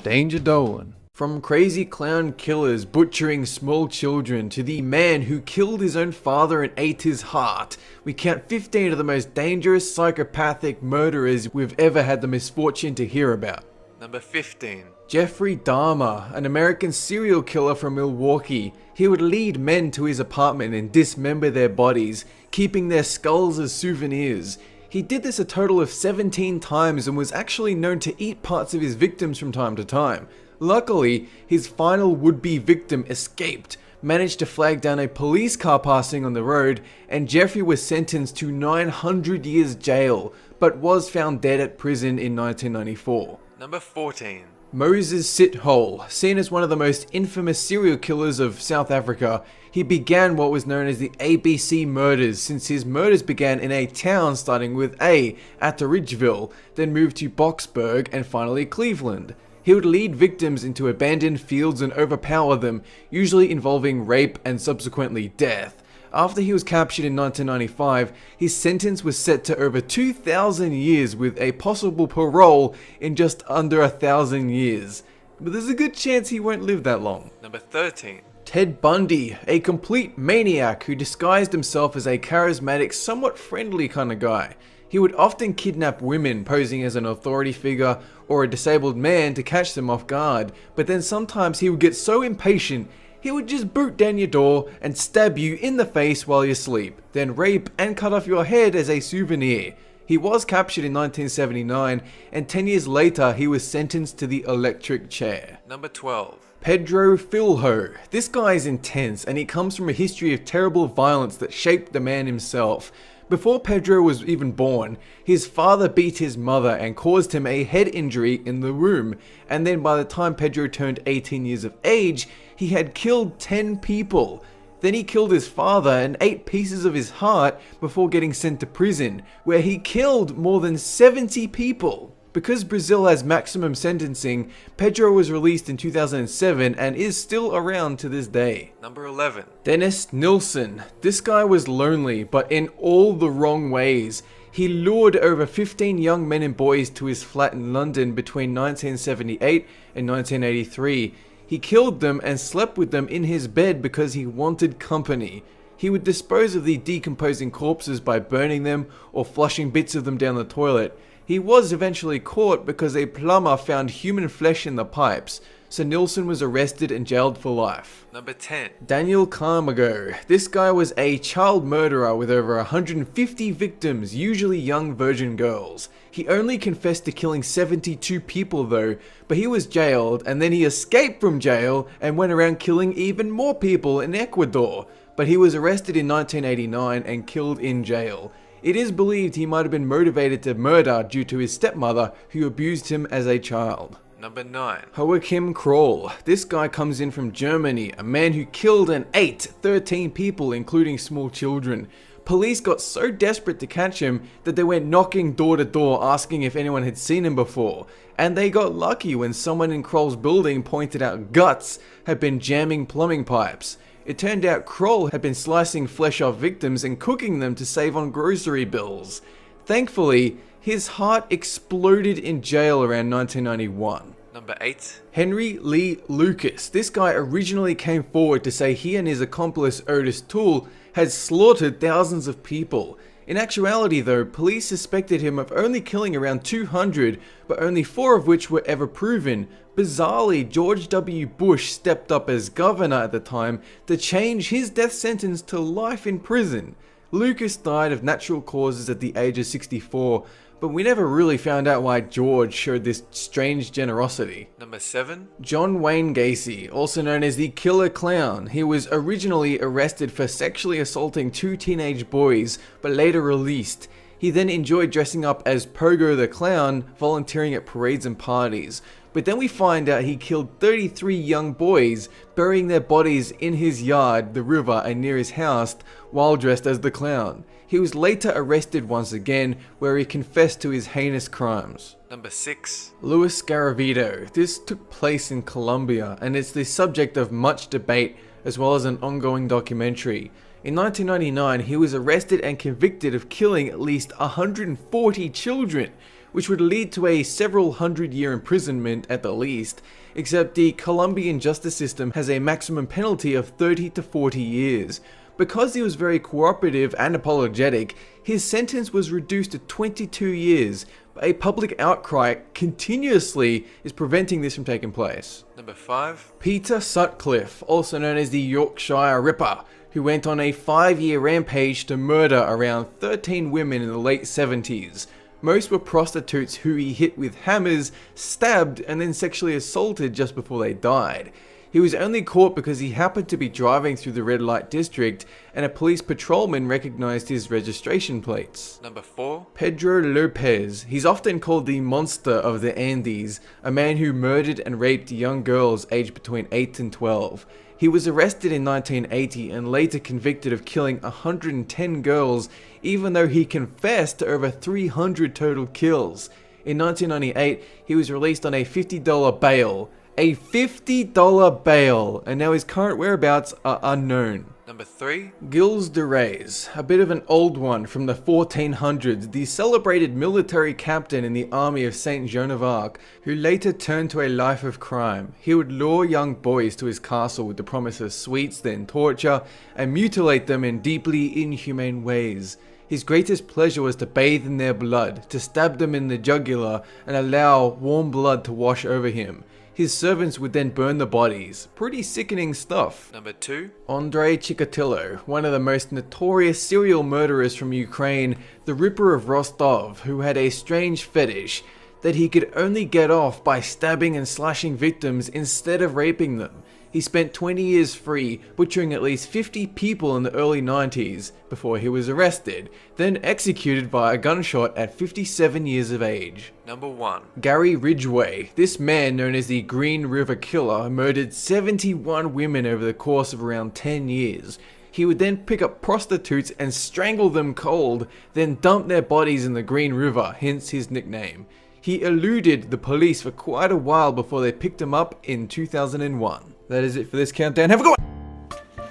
Danger Dolan. From crazy clown killers butchering small children to the man who killed his own father and ate his heart, we count 15 of the most dangerous psychopathic murderers we've ever had the misfortune to hear about. Number 15. Jeffrey Dahmer, an American serial killer from Milwaukee. He would lead men to his apartment and dismember their bodies, keeping their skulls as souvenirs. He did this a total of 17 times and was actually known to eat parts of his victims from time to time. Luckily, his final would-be victim escaped, managed to flag down a police car passing on the road, and Jeffrey was sentenced to 900 years jail, but was found dead at prison in 1994. Number 14. Moses Sithole, seen as one of the most infamous serial killers of South Africa, he began what was known as the ABC murders, since his murders began in a town starting with A, Atteridgeville, then moved to Boksburg and finally Cleveland. He would lead victims into abandoned fields and overpower them, usually involving rape and subsequently death. After he was captured in 1995, his sentence was set to over 2,000 years with a possible parole in just under 1,000 years. But there's a good chance he won't live that long. Number 13. Ted Bundy, a complete maniac who disguised himself as a charismatic, somewhat friendly kind of guy. He would often kidnap women posing as an authority figure or a disabled man to catch them off guard, but then sometimes he would get so impatient he would just boot down your door and stab you in the face while you sleep, then rape and cut off your head as a souvenir. He was captured in 1979, and 10 years later he was sentenced to the electric chair. Number 12. Pedro Filho. This guy is intense, and he comes from a history of terrible violence that shaped the man himself. Before Pedro was even born, his father beat his mother and caused him a head injury in the womb, and then by the time Pedro turned 18 years of age, he had killed 10 people. Then he killed his father and ate pieces of his heart before getting sent to prison, where he killed more than 70 people. Because Brazil has maximum sentencing, Pedro was released in 2007 and is still around to this day. Number 11. Dennis Nilsen. This guy was lonely, but in all the wrong ways. He lured over 15 young men and boys to his flat in London between 1978 and 1983. He killed them and slept with them in his bed because he wanted company. He would dispose of the decomposing corpses by burning them or flushing bits of them down the toilet. He was eventually caught because a plumber found human flesh in the pipes, so Nilsen was arrested and jailed for life. Number 10. Daniel Camargo. This guy was a child murderer with over 150 victims, usually young virgin girls. He only confessed to killing 72 people though, but he was jailed and then he escaped from jail and went around killing even more people in Ecuador. But he was arrested in 1989 and killed in jail. It is believed he might have been motivated to murder due to his stepmother who abused him as a child. Number 9. Joachim Kroll. This guy comes in from Germany, a man who killed and ate 13 people including small children. Police got so desperate to catch him that they went knocking door to door asking if anyone had seen him before. And they got lucky when someone in Kroll's building pointed out Guts had been jamming plumbing pipes. It turned out Kroll had been slicing flesh off victims and cooking them to save on grocery bills. Thankfully, his heart exploded in jail around 1991. Number 8. Henry Lee Lucas. This guy originally came forward to say he and his accomplice Otis Toole had slaughtered thousands of people. In actuality though, police suspected him of only killing around 200, but only 4 of which were ever proven. Bizarrely, George W. Bush stepped up as governor at the time to change his death sentence to life in prison. Lucas died of natural causes at the age of 64, but we never really found out why George showed this strange generosity. Number 7. John Wayne Gacy, also known as the Killer Clown. He was originally arrested for sexually assaulting 2 teenage boys, but later released. He then enjoyed dressing up as Pogo the Clown, volunteering at parades and parties. But then we find out he killed 33 young boys, burying their bodies in his yard, the river, and near his house, while dressed as the clown. He was later arrested once again, where he confessed to his heinous crimes. Number 6. Luis Garavito. This took place in Colombia, and it's the subject of much debate, as well as an ongoing documentary. In 1999, he was arrested and convicted of killing at least 140 children. which would lead to a several hundred-year imprisonment at the least, except the Colombian justice system has a maximum penalty of 30 to 40 years. Because he was very cooperative and apologetic, his sentence was reduced to 22 years, but a public outcry continuously is preventing this from taking place. Number 5. Peter Sutcliffe, also known as the Yorkshire Ripper, who went on a 5-year rampage to murder around 13 women in the late 70s. Most were prostitutes who he hit with hammers, stabbed, and then sexually assaulted just before they died. He was only caught because he happened to be driving through the red light district and a police patrolman recognized his registration plates. Number 4. Pedro Lopez. He's often called the monster of the Andes, a man who murdered and raped young girls aged between 8 and 12. He was arrested in 1980 and later convicted of killing 110 girls, even though he confessed to over 300 total kills. In 1998, he was released on a $50 bail. A $50 bail, and now his current whereabouts are unknown. Number 3. Gilles de Rais, a bit of an old one from the 1400s, the celebrated military captain in the army of Saint Joan of Arc, who later turned to a life of crime. He would lure young boys to his castle with the promise of sweets, then torture, and mutilate them in deeply inhumane ways. His greatest pleasure was to bathe in their blood, to stab them in the jugular, and allow warm blood to wash over him. His servants would then burn the bodies. Pretty sickening stuff. Number 2. Andrei Chikatilo, one of the most notorious serial murderers from Ukraine, the Ripper of Rostov, who had a strange fetish that he could only get off by stabbing and slashing victims instead of raping them. He spent 20 years free, butchering at least 50 people in the early 90s before he was arrested, then executed via gunshot at 57 years of age. Number 1. Gary Ridgway. This man, known as the Green River Killer, murdered 71 women over the course of around 10 years. He would then pick up prostitutes and strangle them cold, then dump their bodies in the Green River, hence his nickname. He eluded the police for quite a while before they picked him up in 2001. That is it for this countdown. Have a good one!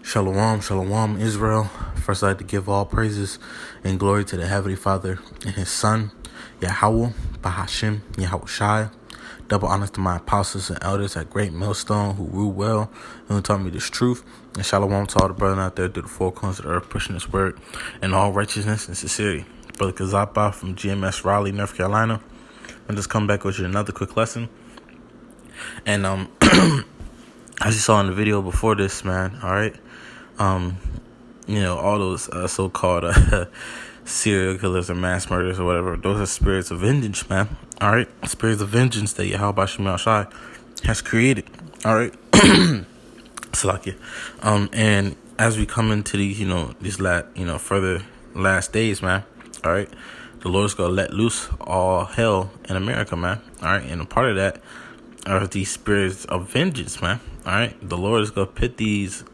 Shalom, shalom, Israel. First, I'd like to give all praises and glory to the Heavenly Father and His Son, Yahweh, Bahashim, Yahushai. Double honors to my apostles and elders at Great Millstone who rule well and who taught me this truth. And shalom to all the brethren out there through the four corners of the earth, pushing this word in all righteousness and sincerity. Brother Kazapa from GMS Raleigh, North Carolina. I'll just come back with you another quick lesson. And as you saw in the video before this, man, all right, you know, all those so-called serial killers or mass murderers or whatever, those are spirits of vengeance, man, all right, spirits of vengeance that Yahweh Shemel Shai has created, all right, Salakia. And as we come into these, you know, these further last days, man, all right, the Lord's gonna let loose all hell in America, man, all right, and a part of that are these spirits of vengeance, man. All right, the Lord is gonna put these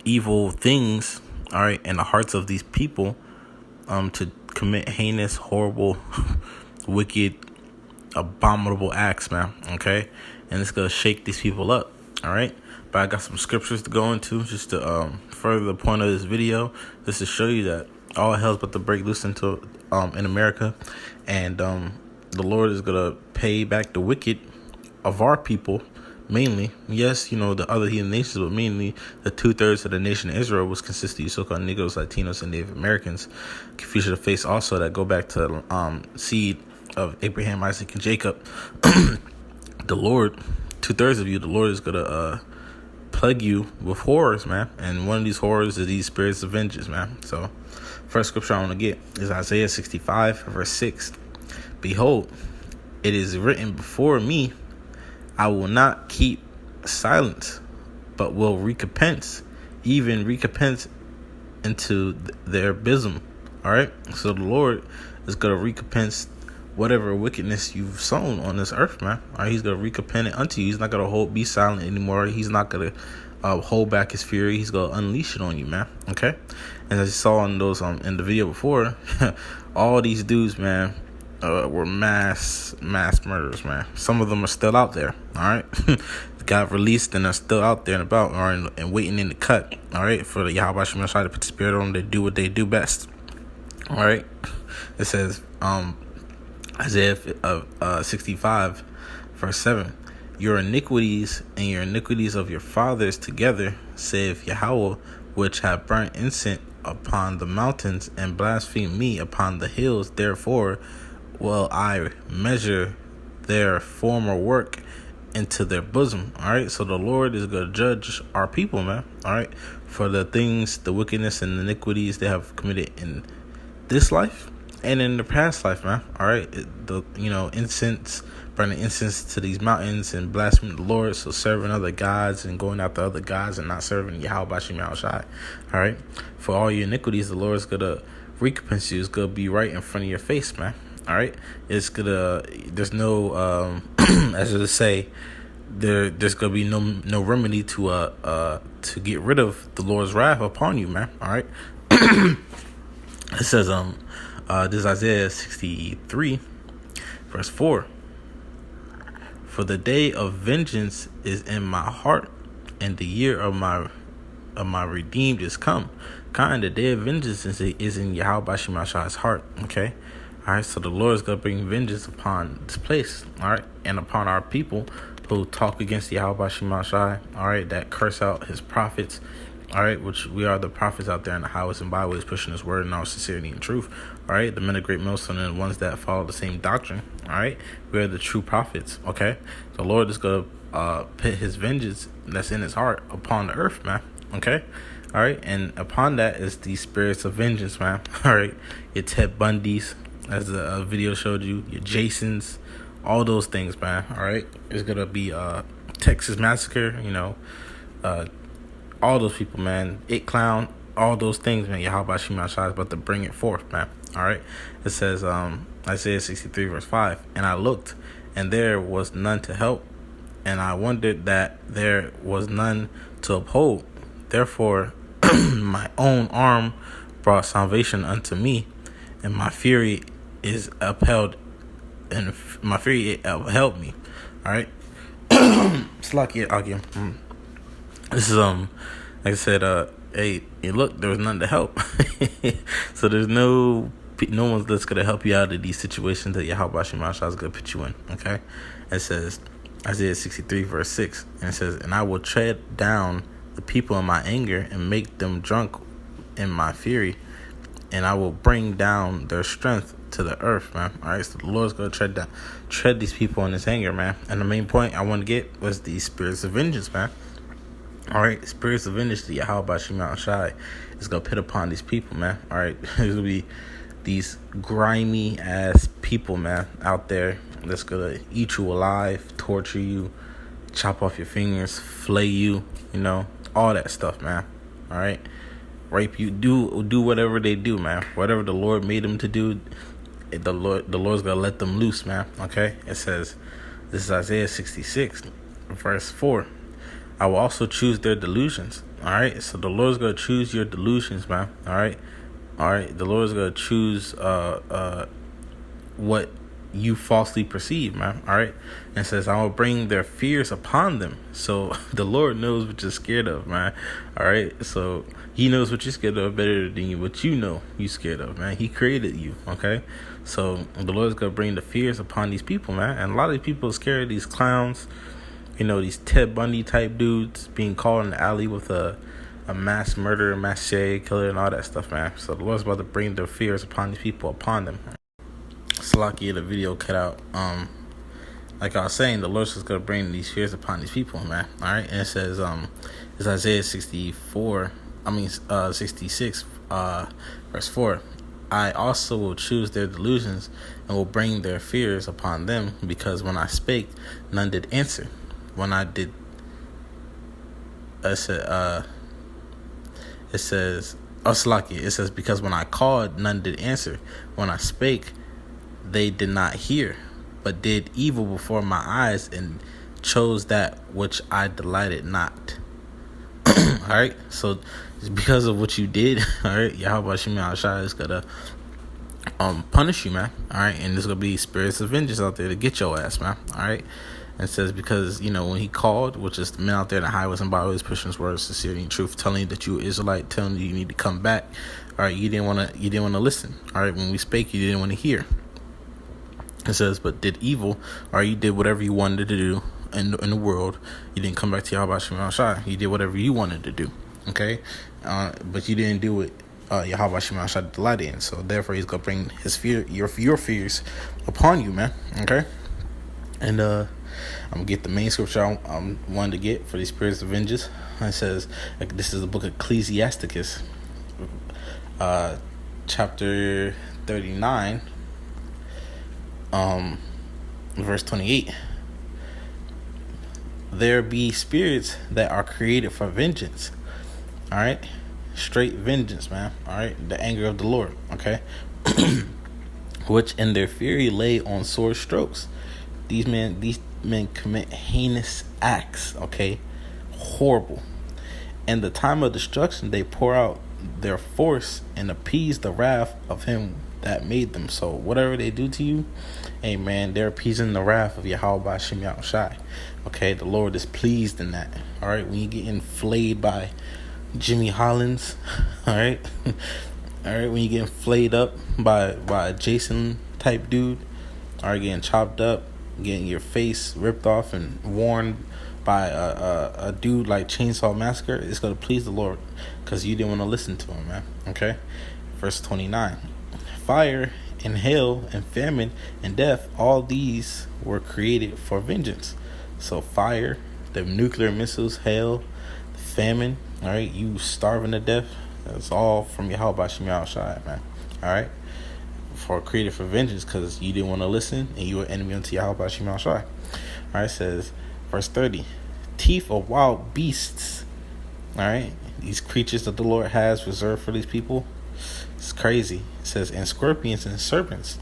evil things, all right, in the hearts of these people, to commit heinous, horrible, wicked, abominable acts, man. Okay, and it's gonna shake these people up. All right, but I got some scriptures to go into just to further the point of this video, just to show you that all hell's about to break loose into in America, and the Lord is going to pay back the wicked of our people, mainly. Yes, you know, the other heathen nations, but mainly the 2/3 of the nation of Israel was consisted of so-called Negroes, Latinos, and Native Americans. Future the face also that go back to seed of Abraham, Isaac, and Jacob. The Lord, 2/3 of you, the Lord is going to plague you with horrors, man. And one of these horrors is these spirits of vengeance, man. So, first scripture I want to get is Isaiah 65, verse 6. Behold, it is written before me, I will not keep silence, but will recompense, even recompense into their bosom. All right. So the Lord is going to recompense whatever wickedness you've sown on this earth, man. All right. He's going to recompense it unto you. He's not going to be silent anymore. He's not going to hold back his fury. He's going to unleash it on you, man. Okay. And as you saw in those in the video before, all these dudes, man, were mass murderers, man. Some of them are still out there, all right? Got released and are still out there and about, and waiting in the cut, all right? For the Yahweh Shemel Shai to put the spirit on them to do what they do best, all right? It says, Isaiah 65, verse 7. Your iniquities and your iniquities of your fathers together, saith Yahweh, which have burnt incense upon the mountains and blasphemed me upon the hills. Therefore will I measure their former work into their bosom. All right, so the Lord is going to judge our people, man. All right, for the things, the wickedness and iniquities they have committed in this life and in the past life, man. All right, incense, burning incense to these mountains and blaspheming the Lord, so serving other gods and going after other gods and not serving Yahweh Bashim Yahushai. All right, for all your iniquities, the Lord is gonna recompense you. It's gonna be right in front of your face, man. All right, it's gonna. There's no, as I say, there's gonna be no remedy to get rid of the Lord's wrath upon you, man. All right. It says this is Isaiah 63, verse 4. For the day of vengeance is in my heart, and the year of my redeemed is come. The day of vengeance is in Yahweh Bashim Yahshua's heart. Okay. All right, so the Lord is going to bring vengeance upon this place, all right, and upon our people who talk against Yahweh Bashim Yahshua, all right, that curse out his prophets, all right, which we are the prophets out there in the highways and byways pushing his word in all sincerity and truth, all right, the men of great millstone and the ones that follow the same doctrine, all right, we are the true prophets, okay. The Lord is going to put his vengeance that's in his heart upon the earth, man, okay. All right, and upon that is the spirits of vengeance, man, all right, your Ted Bundys, as the video showed you, your Jasons, all those things, man. All right, it's gonna be Texas Massacre, all those people, man. It Clown, all those things, man. Yahweh Bashim Yahshua is about to bring it forth, man. All right, it says Isaiah 63 verse 5, and I looked, and there was none to help, and I wondered that there was none to uphold. Therefore, my own arm brought salvation unto me, and my fury is upheld, and my fury it upheld me. All right, Slakia Akim. This is like I said, hey, look, there was none to help. So there's no one that's gonna help you out of these situations that Yahweh Bashim Yahshua is gonna put you in. Okay, it says Isaiah 63 verse 6, and it says, and I will tread down the people in my anger and make them drunk in my fury, and I will bring down their strength to the earth, man. All right, so the Lord's going to tread these people in his anger, man. And the main point I want to get was the spirits of vengeance, man. All right, spirits of vengeance that Yahweh Bashim Yahushai is going to put upon these people, man. All right, there's going to be these grimy ass people, man, out there that's going to eat you alive, torture you, chop off your fingers, flay you, all that stuff, man. All right, rape you, do whatever they do, man. Whatever the Lord made them to do, the Lord's gonna let them loose, man. Okay, it says, this is Isaiah 66 verse 4. I will also choose their delusions. All right, so the Lord's gonna choose your delusions, man. All right, the Lord's gonna choose what you falsely perceive, man. All right, and it says, I will bring their fears upon them. So the Lord knows what you're scared of, man. All right, so he knows what you're scared of better than what you know you're scared of, man. He created you, okay? So the Lord's gonna bring the fears upon these people, man. And a lot of people are scared of these clowns, these Ted Bundy type dudes being caught in the alley with a mass murderer, mass serial killer, and all that stuff, man. So the Lord's about to bring the fears upon these people, upon them. Slacky, the video cut out. Like I was saying, the Lord's just gonna bring these fears upon these people, man. All right, and it says, it's Isaiah 66, verse 4. I also will choose their delusions and will bring their fears upon them, because when I spake, none did answer. When I did, it says, it says, because when I called, none did answer. When I spake, they did not hear, but did evil before my eyes and chose that which I delighted not. All right, so it's because of what you did. All right, Yahweh Bashim Yahushua is gonna punish you, man. All right, and there's gonna be spirits of vengeance out there to get your ass, man. All right, It says, because, when he called, which is the men out there in the highways and byways, pushing his words, sincerity and truth, telling you that you are Israelite, telling you need to come back. All right, you didn't want to listen. All right, when we spake, you didn't want to hear. It says, but did evil, or you did whatever you wanted to do in the world. You didn't come back to Yahweh Shem Shai. You did whatever you wanted to do. Okay, but you didn't do what Yahweh Shem Shai delighted in. So therefore, he's gonna bring his fear, your fears, upon you, man. Okay, and I'm gonna get the main scripture I wanted to get for these spirits of vengeance. It says, this is the book of Ecclesiasticus, chapter 39, verse 28. There be spirits that are created for vengeance. All right, straight vengeance, man. All right, the anger of the Lord. Okay, which in their fury lay on sword strokes. These men commit heinous acts. Okay, horrible. In the time of destruction, they pour out their force and appease the wrath of him that made them. So whatever they do to you, hey man, they're appeasing the wrath of Yahweh Shem Shai. Okay, the Lord is pleased in that. All right, when you get inflated by Jimmy Hollins, all right, when you get flayed up by a Jason type dude, all right, getting chopped up, getting your face ripped off and worn by a dude like Chainsaw Massacre, it's gonna please the Lord because you didn't want to listen to him, man. Okay, verse 29. Fire and hail and famine and death, all these were created for vengeance. So fire, the nuclear missiles, hail, famine, all right, you starving to death, that's all from Yahweh Shem Shai, man. All right, for created for vengeance because you didn't want to listen and you were enemy unto Yahweh Shem Shai. All right, it says, verse 30, teeth of wild beasts. All right, these creatures that the Lord has reserved for these people. It's crazy. It says, and scorpions and serpents,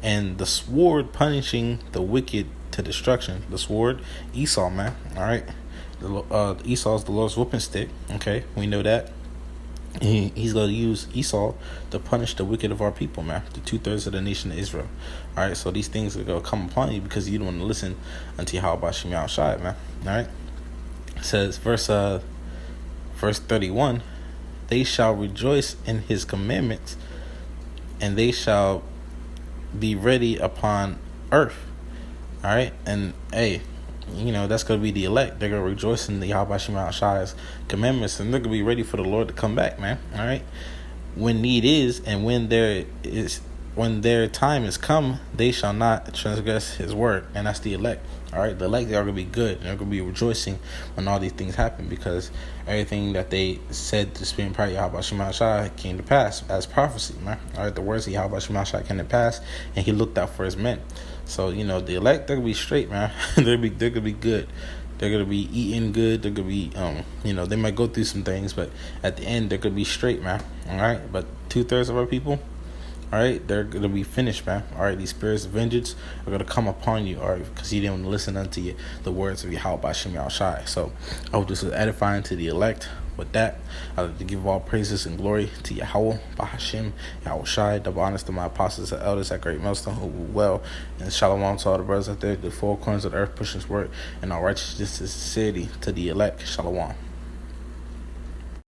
and the sword punishing the wicked to destruction. The sword, Esau, man. All right, Esau's the Lord's whooping stick. Okay, we know that. He's going to use Esau to punish the wicked of our people, man. The 2/3 of the nation of Israel. All right, so these things are going to come upon you because you don't want to listen unto Yahweh Shem Shai, man. All right, it says, verse 31. They shall rejoice in his commandments, and they shall be ready upon earth. All right, and hey, that's going to be the elect. They're going to rejoice in the Yahweh Shem Shai's commandments, and they're going to be ready for the Lord to come back, man. All right, when need is, and when their time is come, they shall not transgress his word, and that's the elect. All right, the elect, they're going to be good. They're going to be rejoicing when all these things happen because everything that they said to Spirit and Power Yahweh Shem Shai came to pass as prophecy, man. All right, the words of Yahweh Shem Shai came to pass, and he looked out for his men. So, the elect, they're going to be straight, man. they're going to be good. They're going to be eating good. They're going to be, they might go through some things, but at the end, they're going to be straight, man. All right, but 2/3 of our people, all right, they're going to be finished, man. All right, these spirits of vengeance are going to come upon you, all right, because you didn't want to listen unto the words of Yahweh Shem Shai. So I hope this is edifying to the elect. With that, I'd like to give all praises and glory to Yahweh, Bahashim, Yahweh Shai, double honors to my apostles and elders at Great Millstone who will well, and shalom to all the brothers out there, the four corners of the earth pushing his word, and all righteousness and sincerity to the elect. Shalom.